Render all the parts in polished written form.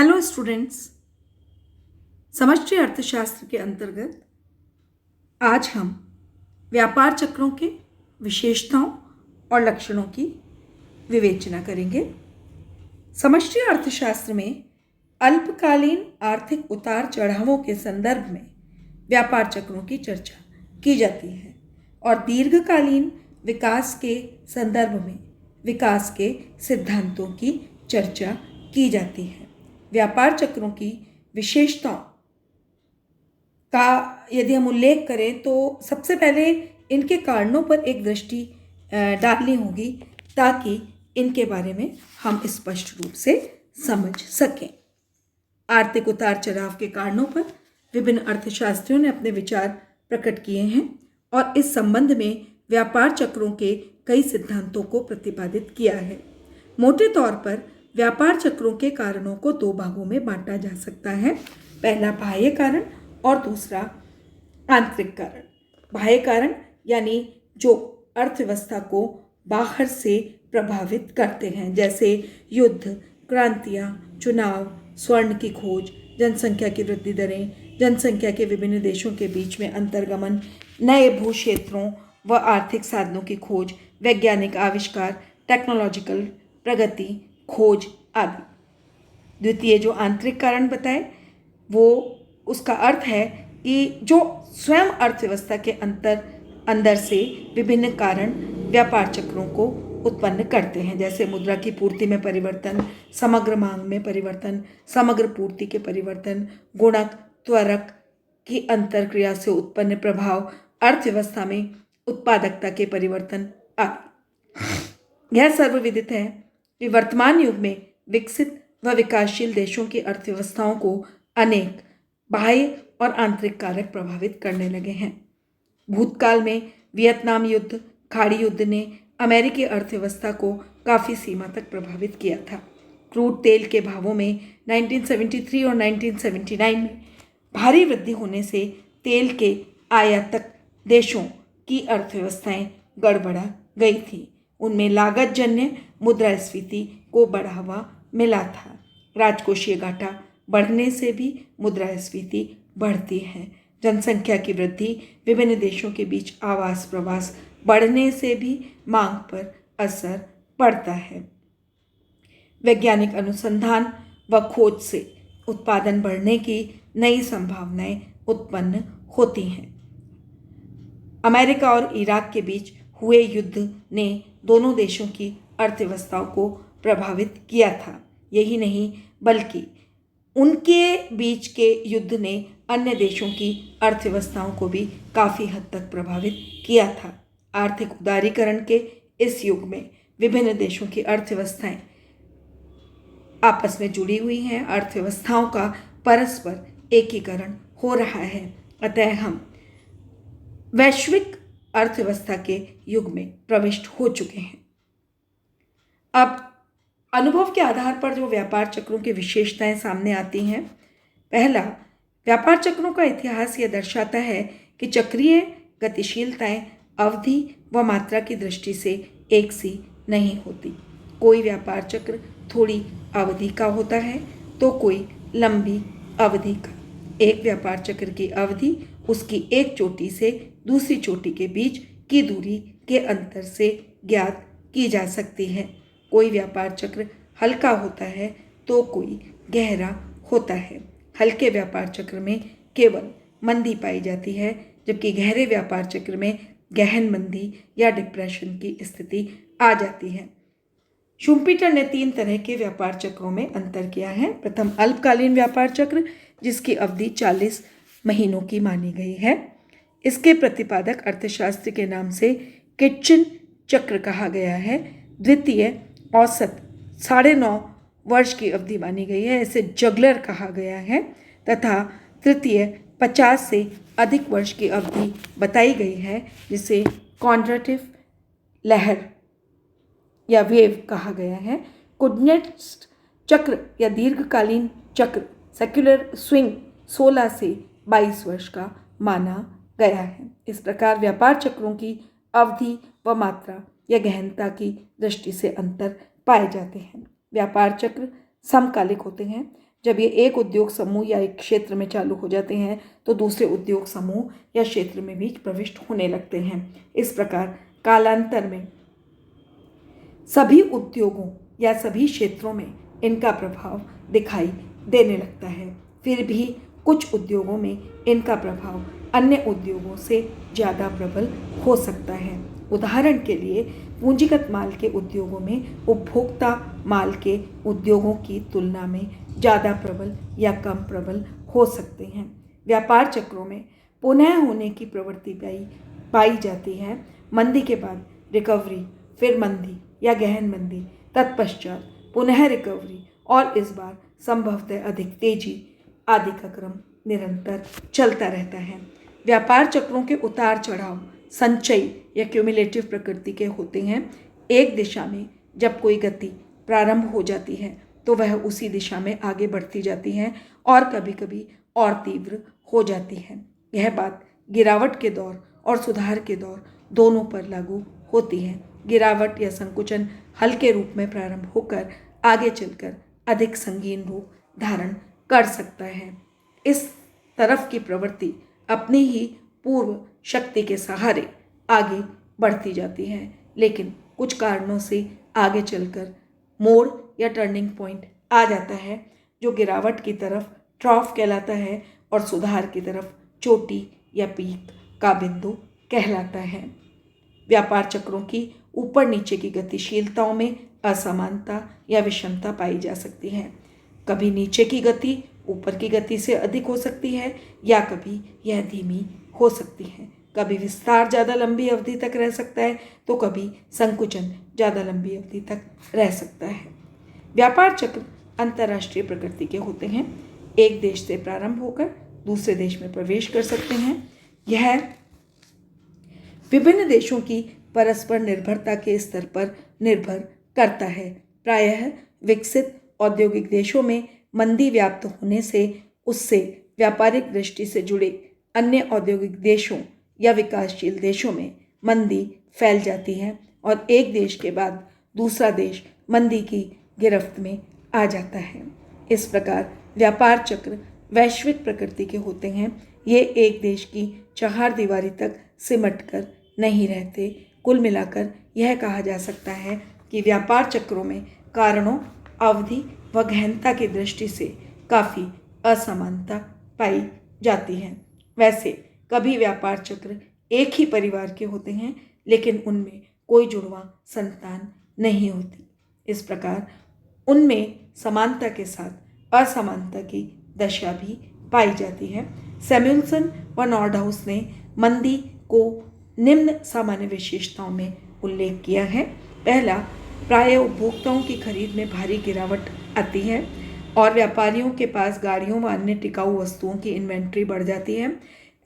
Hello students, समष्टि अर्थशास्त्र के अंतर्गत आज हम व्यापार चक्रों के विशेषताओं और लक्षणों की विवेचना करेंगे। समष्टि अर्थशास्त्र में अल्पकालीन आर्थिक उतार चढ़ावों के संदर्भ में व्यापार चक्रों की चर्चा की जाती है और दीर्घकालीन विकास के संदर्भ में विकास के सिद्धांतों की चर्चा की जाती है। व्यापार चक्रों की विशेषताओं का यदि हम उल्लेख करें तो सबसे पहले इनके कारणों पर एक दृष्टि डालनी होगी ताकि इनके बारे में हम स्पष्ट रूप से समझ सकें। आर्थिक उतार चढ़ाव के कारणों पर विभिन्न अर्थशास्त्रियों ने अपने विचार प्रकट किए हैं और इस संबंध में व्यापार चक्रों के कई सिद्धांतों को प्रतिपादित किया है। मोटे तौर पर व्यापार चक्रों के कारणों को दो भागों में बांटा जा सकता है। पहला बाह्य कारण और दूसरा आंतरिक कारण। बाह्य कारण यानी जो अर्थव्यवस्था को बाहर से प्रभावित करते हैं, जैसे युद्ध, क्रांतियाँ, चुनाव, स्वर्ण की खोज, जनसंख्या की वृद्धि दरें, जनसंख्या के विभिन्न देशों के बीच में अंतर्गमन, नए भू क्षेत्रों व आर्थिक साधनों की खोज, वैज्ञानिक आविष्कार, टेक्नोलॉजिकल प्रगति, खोज आदि। द्वितीय जो आंतरिक कारण बताए वो उसका अर्थ है कि जो स्वयं अर्थव्यवस्था के अंदर से विभिन्न कारण व्यापार चक्रों को उत्पन्न करते हैं, जैसे मुद्रा की पूर्ति में परिवर्तन, समग्र मांग में परिवर्तन, समग्र पूर्ति के परिवर्तन, गुणक त्वरक की अंतरक्रिया से उत्पन्न प्रभाव, अर्थव्यवस्था में उत्पादकता के परिवर्तन आदि। यह सर्वविदित है कि वर्तमान युग में विकसित व विकासशील देशों की अर्थव्यवस्थाओं को अनेक बाह्य और आंतरिक कारक प्रभावित करने लगे हैं। भूतकाल में वियतनाम युद्ध, खाड़ी युद्ध ने अमेरिकी अर्थव्यवस्था को काफ़ी सीमा तक प्रभावित किया था। क्रूड तेल के भावों में 1973 और 1979 में भारी वृद्धि होने से तेल के आयातक देशों की अर्थव्यवस्थाएं गड़बड़ा गई थी। उनमें लागतजन्य मुद्रास्फीति को बढ़ावा मिला था। राजकोषीय घाटा बढ़ने से भी मुद्रास्फीति बढ़ती है। जनसंख्या की वृद्धि, विभिन्न देशों के बीच आवास प्रवास बढ़ने से भी मांग पर असर पड़ता है। वैज्ञानिक अनुसंधान व खोज से उत्पादन बढ़ने की नई संभावनाएं उत्पन्न होती हैं। अमेरिका और इराक के बीच हुए युद्ध ने दोनों देशों की अर्थव्यवस्थाओं को प्रभावित किया था। यही नहीं बल्कि उनके बीच के युद्ध ने अन्य देशों की अर्थव्यवस्थाओं को भी काफ़ी हद तक प्रभावित किया था। आर्थिक उदारीकरण के इस युग में विभिन्न देशों की अर्थव्यवस्थाएं आपस में जुड़ी हुई हैं। अर्थव्यवस्थाओं का परस्पर एकीकरण हो रहा है। अतः हम वैश्विक अर्थव्यवस्था के युग में प्रविष्ट हो चुके हैं। अब अनुभव के आधार पर जो व्यापार चक्रों की विशेषताएं सामने आती हैं, पहला, व्यापार चक्रों का इतिहास यह दर्शाता है कि चक्रीय गतिशीलताएं अवधि व मात्रा की दृष्टि से एक सी नहीं होती। कोई व्यापार चक्र थोड़ी अवधि का होता है तो कोई लंबी अवधि का। एक व्यापार चक्र की अवधि उसकी एक चोटी से दूसरी चोटी के बीच की दूरी के अंतर से ज्ञात की जा सकती है। कोई व्यापार चक्र हल्का होता है तो कोई गहरा होता है। हल्के व्यापार चक्र में केवल मंदी पाई जाती है, जबकि गहरे व्यापार चक्र में गहन मंदी या डिप्रेशन की स्थिति आ जाती है। शुम्पीटर ने 3 तरह के व्यापार चक्रों में अंतर किया है। प्रथम, अल्पकालीन व्यापार चक्र, जिसकी अवधि 40 महीनों की मानी गई है। इसके प्रतिपादक अर्थशास्त्र के नाम से किचन चक्र कहा गया है। द्वितीय, औसत 9.5 वर्ष की अवधि मानी गई है, इसे जगलर कहा गया है। तथा तृतीय, 50 से अधिक वर्ष की अवधि बताई गई है, जिसे कॉन्ड्रेटिव लहर या वेव कहा गया है। कुडनेट्स चक्र या दीर्घकालीन चक्र, सेक्युलर स्विंग, 16 से 22 वर्ष का माना गया है। इस प्रकार व्यापार चक्रों की अवधि व मात्रा या गहनता की दृष्टि से अंतर पाए जाते हैं। व्यापार चक्र समकालिक होते हैं, जब ये एक उद्योग समूह या एक क्षेत्र में चालू हो जाते हैं तो दूसरे उद्योग समूह या क्षेत्र में भी प्रविष्ट होने लगते हैं। इस प्रकार कालांतर में सभी उद्योगों या सभी क्षेत्रों में इनका प्रभाव दिखाई देने लगता है। फिर भी कुछ उद्योगों में इनका प्रभाव अन्य उद्योगों से ज़्यादा प्रबल हो सकता है। उदाहरण के लिए पूंजीगत माल के उद्योगों में उपभोक्ता माल के उद्योगों की तुलना में ज़्यादा प्रबल या कम प्रबल हो सकते हैं। व्यापार चक्रों में पुनः होने की प्रवृत्ति पाई जाती है। मंदी के बाद रिकवरी, फिर मंदी या गहन मंदी, तत्पश्चात पुनः रिकवरी और इस बार संभवतः अधिक तेजी आदि का क्रम निरंतर चलता रहता है। व्यापार चक्रों के उतार चढ़ाव संचयी या क्यूमुलेटिव प्रकृति के होते हैं। एक दिशा में जब कोई गति प्रारंभ हो जाती है तो वह उसी दिशा में आगे बढ़ती जाती है और कभी कभी और तीव्र हो जाती है। यह बात गिरावट के दौर और सुधार के दौर दोनों पर लागू होती है। गिरावट या संकुचन हल्के रूप में प्रारंभ होकर आगे चलकर अधिक संगीन रूप धारण कर सकता है। इस तरफ की प्रवृत्ति अपनी ही पूर्व शक्ति के सहारे आगे बढ़ती जाती है, लेकिन कुछ कारणों से आगे चलकर मोड़ या टर्निंग पॉइंट आ जाता है जो गिरावट की तरफ ट्रॉफ कहलाता है और सुधार की तरफ चोटी या पीक का बिंदु कहलाता है। व्यापार चक्रों की ऊपर नीचे की गतिशीलताओं में असमानता या विषमता पाई जा सकती है। कभी नीचे की गति ऊपर की गति से अधिक हो सकती है या कभी यह धीमी हो सकती है। कभी विस्तार ज़्यादा लंबी अवधि तक रह सकता है तो कभी संकुचन ज़्यादा लंबी अवधि तक रह सकता है। व्यापार चक्र अंतर्राष्ट्रीय प्रकृति के होते हैं। एक देश से प्रारंभ होकर दूसरे देश में प्रवेश कर सकते हैं। यह विभिन्न देशों की परस्पर निर्भरता के स्तर पर निर्भर करता है। प्रायः विकसित औद्योगिक देशों में मंदी व्याप्त होने से उससे व्यापारिक दृष्टि से जुड़े अन्य औद्योगिक देशों या विकासशील देशों में मंदी फैल जाती है और एक देश के बाद दूसरा देश मंदी की गिरफ्त में आ जाता है। इस प्रकार व्यापार चक्र वैश्विक प्रकृति के होते हैं। ये एक देश की चहारदीवारी तक सिमट कर नहीं रहते। कुल मिलाकर यह कहा जा सकता है कि व्यापार चक्रों में कारणों, अवधि व गहनता की दृष्टि से काफ़ी असमानता पाई जाती है। वैसे कभी व्यापार चक्र एक ही परिवार के होते हैं लेकिन उनमें कोई जुड़वां संतान नहीं होती। इस प्रकार उनमें समानता के साथ असमानता की दशा भी पाई जाती है। सैमुएल्सन व नॉर्डहाउस ने मंदी को निम्न सामान्य विशेषताओं में उल्लेख किया है। पहला, प्रायः उपभोक्ताओं की खरीद में भारी गिरावट आती है और व्यापारियों के पास गाड़ियों व अन्य टिकाऊ वस्तुओं की इन्वेंट्री बढ़ जाती है।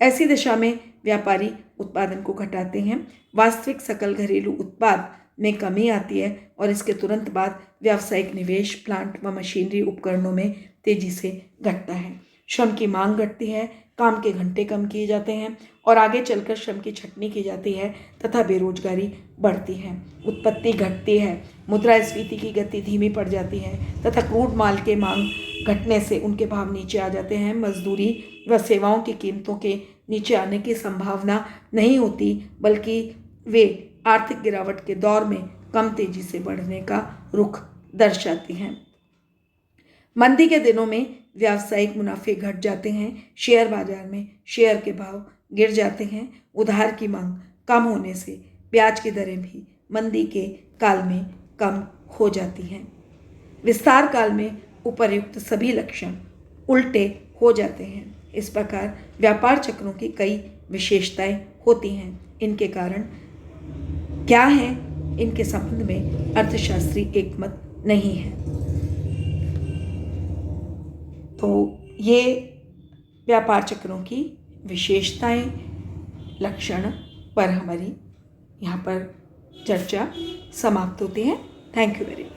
ऐसी दशा में व्यापारी उत्पादन को घटाते हैं। वास्तविक सकल घरेलू उत्पाद में कमी आती है और इसके तुरंत बाद व्यावसायिक निवेश प्लांट व मशीनरी उपकरणों में तेजी से घटता है। श्रम की मांग घटती है, काम के घंटे कम किए जाते हैं और आगे चलकर श्रम की छंटनी की जाती है तथा बेरोजगारी बढ़ती है। उत्पत्ति घटती है, मुद्रास्फीति की गति धीमी पड़ जाती है तथा क्रूड माल के मांग घटने से उनके भाव नीचे आ जाते हैं। मजदूरी व सेवाओं की कीमतों के नीचे आने की संभावना नहीं होती, बल्कि वे आर्थिक गिरावट के दौर में कम तेजी से बढ़ने का रुख दर्शाती हैं। मंदी के दिनों में व्यावसायिक मुनाफे घट जाते हैं। शेयर बाजार में शेयर के भाव गिर जाते हैं। उधार की मांग कम होने से ब्याज की दरें भी मंदी के काल में कम हो जाती हैं। विस्तार काल में उपर्युक्त सभी लक्षण उल्टे हो जाते हैं। इस प्रकार व्यापार चक्रों की कई विशेषताएं होती हैं। इनके कारण क्या हैं, इनके संबंध में अर्थशास्त्री एकमत नहीं है। तो ये व्यापार चक्रों की विशेषताएं, लक्षण पर हमारी यहाँ पर चर्चा समाप्त होती है। Thank you very much.